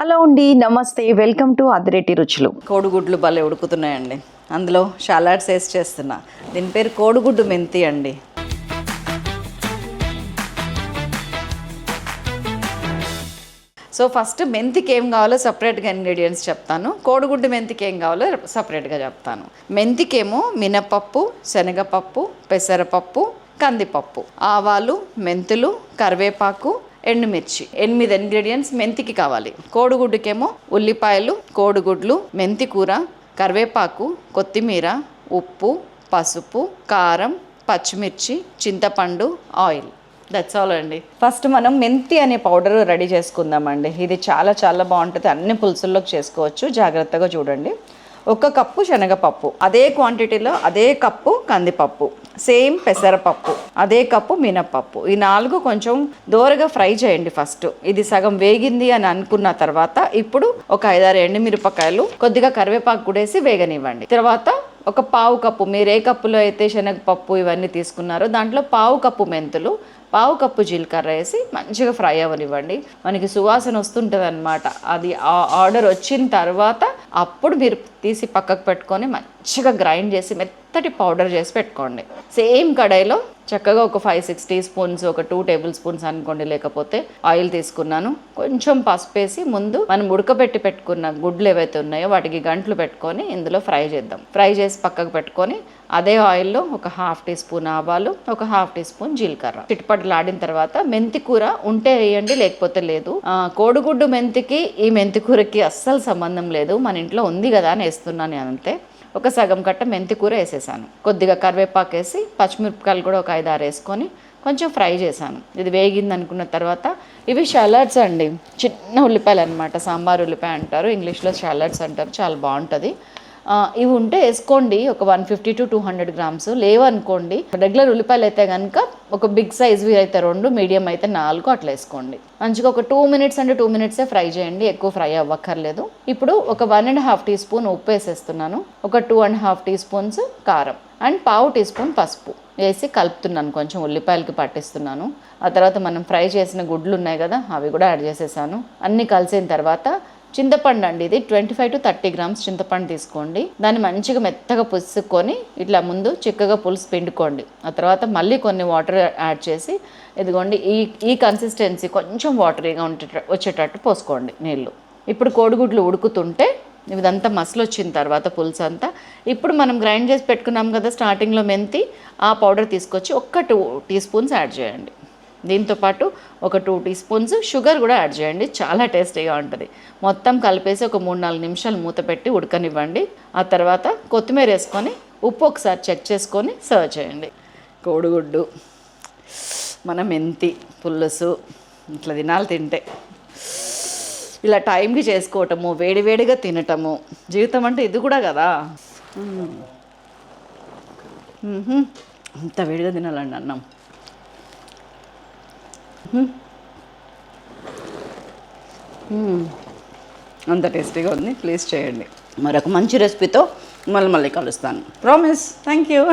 Hello అండి, నమస్తే. Welcome to Adireddy రుచులు. కోడిగుడ్లు భలే ఉడుకుతున్నాయండి. అందులో షాలాడ్స్ వేసి చేస్తున్నా. దీని పేరు కోడిగుడ్డు మెంతి అండి. సో ఫస్ట్ మెంతికి ఏం కావాలో సపరేట్గా ఇంగ్రీడియంట్స్ చెప్తాను. కోడిగుడ్డు మెంతికి ఏం కావాలో సపరేట్గా చెప్తాను. మెంతికేమో మినపప్పు, శనగపప్పు, పెసరపప్పు, కందిపప్పు, ఆవాలు, మెంతులు, కరివేపాకు, ఎండుమిర్చి, 8 ఇంగ్రీడియంట్స్ మెంతికి కావాలి. కోడిగుడ్డుకేమో ఉల్లిపాయలు, కోడిగుడ్లు, మెంతి కూర, కరివేపాకు, కొత్తిమీర, ఉప్పు, పసుపు, కారం, పచ్చిమిర్చి, చింతపండు, ఆయిల్. దట్స్ ఆల్ అండి. ఫస్ట్ మనం మెంతి అనే పౌడర్ రెడీ చేసుకుందామండి. ఇది చాలా చాలా బాగుంటుంది. అన్ని పులుసుల్లోకి చేసుకోవచ్చు. జాగ్రత్తగా చూడండి. 1 కప్పు శనగపప్పు, అదే క్వాంటిటీలో అదే కప్పు కందిపప్పు, సేమ్ పెసరపప్పు, అదే కప్పు మినపప్పు. ఈ 4 కొంచెం దోరగా ఫ్రై చేయండి ఫస్ట్. ఇది సగం వేగింది అని అనుకున్న తర్వాత ఇప్పుడు ఒక 5-6 ఎండుమిరపకాయలు, కొద్దిగా కరివేపాకు కూడా వేసి వేగనివ్వండి. తర్వాత ఒక 1/2 కప్పు, మీరు ఏ కప్పులో అయితే శనగపప్పు ఇవన్నీ తీసుకున్నారో దాంట్లో 1/2 కప్పు మెంతులు, 1/2 కప్పు జీలకర్ర వేసి మంచిగా ఫ్రై అవ్వనివ్వండి. మనకి సువాసన వస్తుంటుంది అనమాట. అది ఆర్డర్ వచ్చిన తర్వాత అప్పుడు మీరు తీసి పక్కకు పెట్టుకొని మంచిగా గ్రైండ్ చేసి మెత్తటి పౌడర్ చేసి పెట్టుకోండి. సేమ్ కడాయిలో చక్కగా ఒక 5-6 టీ స్పూన్స్, ఒక 2 టేబుల్ స్పూన్స్ అనుకోండి, లేకపోతే ఆయిల్ తీసుకున్నాను. కొంచెం పసుపు వేసి ముందు మనం ఉడకబెట్టి పెట్టుకున్న గుడ్లు ఏవైతే ఉన్నాయో వాటికి గంటలు పెట్టుకొని ఇందులో ఫ్రై చేద్దాం. ఫ్రై చేసి పక్కకు పెట్టుకొని అదే ఆయిల్లో ఒక 1/2 టీ స్పూన్ ఆవాలు, ఒక 1/2 టీ స్పూన్ జీలకర్ర చిటపటలాడిన తర్వాత మెంతి కూర ఉంటే వేయండి, లేకపోతే లేదు. కోడిగుడ్డు మెంతికి ఈ మెంతి కూరకి అస్సలు సంబంధం లేదు. మన ఇంట్లో ఉంది కదా అని వేస్తున్నాను అంతే. ఒక సగం కట్ట మెంతి కూర వేసేసాను. కొద్దిగా కరివేపాకు వేసి పచ్చిమిరపకాయలు కూడా ఒక 5-6 వేసుకొని కొంచెం ఫ్రై చేశాను. ఇది వేగింది అనుకున్న తర్వాత ఇవి షాలాడ్స్ అండి. చిన్న ఉల్లిపాయలు అనమాట. సాంబార్ ఉల్లిపాయ అంటారు, ఇంగ్లీష్లో షాలాడ్స్ అంటారు. చాలా బాగుంటుంది. ఇవి ఉంటే వేసుకోండి, ఒక 150 to 200 గ్రామ్స్. లేవనుకోండి, రెగ్యులర్ ఉల్లిపాయలు అయితే కనుక ఒక బిగ్ సైజ్వి అయితే 2, మీడియం అయితే 4 అట్లా వేసుకోండి. మంచిగా ఒక 2 minutes అంటే 2 minutes ఫ్రై చేయండి, ఎక్కువ ఫ్రై అవ్వక్కర్లేదు. ఇప్పుడు ఒక 1.5 టీ స్పూన్ ఉప్పు వేసేస్తున్నాను, ఒక 2.5 టీ స్పూన్స్ కారం అండ్ 1/2 టీ స్పూన్ పసుపు వేసి కలుపుతున్నాను. కొంచెం ఉల్లిపాయలకి పట్టిస్తున్నాను. ఆ తర్వాత మనం ఫ్రై చేసిన గుడ్లు ఉన్నాయి కదా, అవి కూడా యాడ్ చేసేసాను. అన్నీ కలిసిన తర్వాత చింతపండు అండి, ఇది 25 to 30 గ్రామ్స్ చింతపండు తీసుకోండి. దాన్ని మంచిగా మెత్తగా పుసుకొని ఇట్లా ముందు చిక్కగా పులుసు పిండుకోండి. ఆ తర్వాత మళ్ళీ కొన్ని వాటర్ యాడ్ చేసి ఇదిగోండి ఈ కన్సిస్టెన్సీ కొంచెం వాటరీగా వచ్చేటట్టు పోసుకోండి నీళ్ళు. ఇప్పుడు కోడిగుడ్లు ఉడుకుతుంటే ఇదంతా మసలు వచ్చిన తర్వాత పులుసు అంతా ఇప్పుడు మనం గ్రైండ్ చేసి పెట్టుకున్నాం కదా స్టార్టింగ్లో మెంతి, ఆ పౌడర్ తీసుకొచ్చి ఒక 2 టీ స్పూన్స్ యాడ్ చేయండి. దీంతోపాటు ఒక 2 టీ స్పూన్స్ షుగర్ కూడా యాడ్ చేయండి. చాలా టేస్టీగా ఉంటుంది. మొత్తం కలిపేసి ఒక 3-4 నిమిషాలు మూత పెట్టి ఉడకనివ్వండి. ఆ తర్వాత కొత్తిమీర వేసుకొని ఉప్పు ఒకసారి చెక్ చేసుకొని సర్వ్ చేయండి. కోడిగుడ్డు, మన మెంతి పులుసు ఇట్లా తినాలి. తింటే ఇలా టైంకి చేసుకోవటము, వేడివేడిగా తినటము, జీవితం అంటే ఇది కూడా కదా. అంత వేడిగా తినాలండి అన్నం. అంత టేస్టీగా ఉంది. ప్లీజ్ చేయండి. మరొక మంచి రెసిపీతో మళ్ళీ కలుస్తాను. ప్రామిస్. Thank you.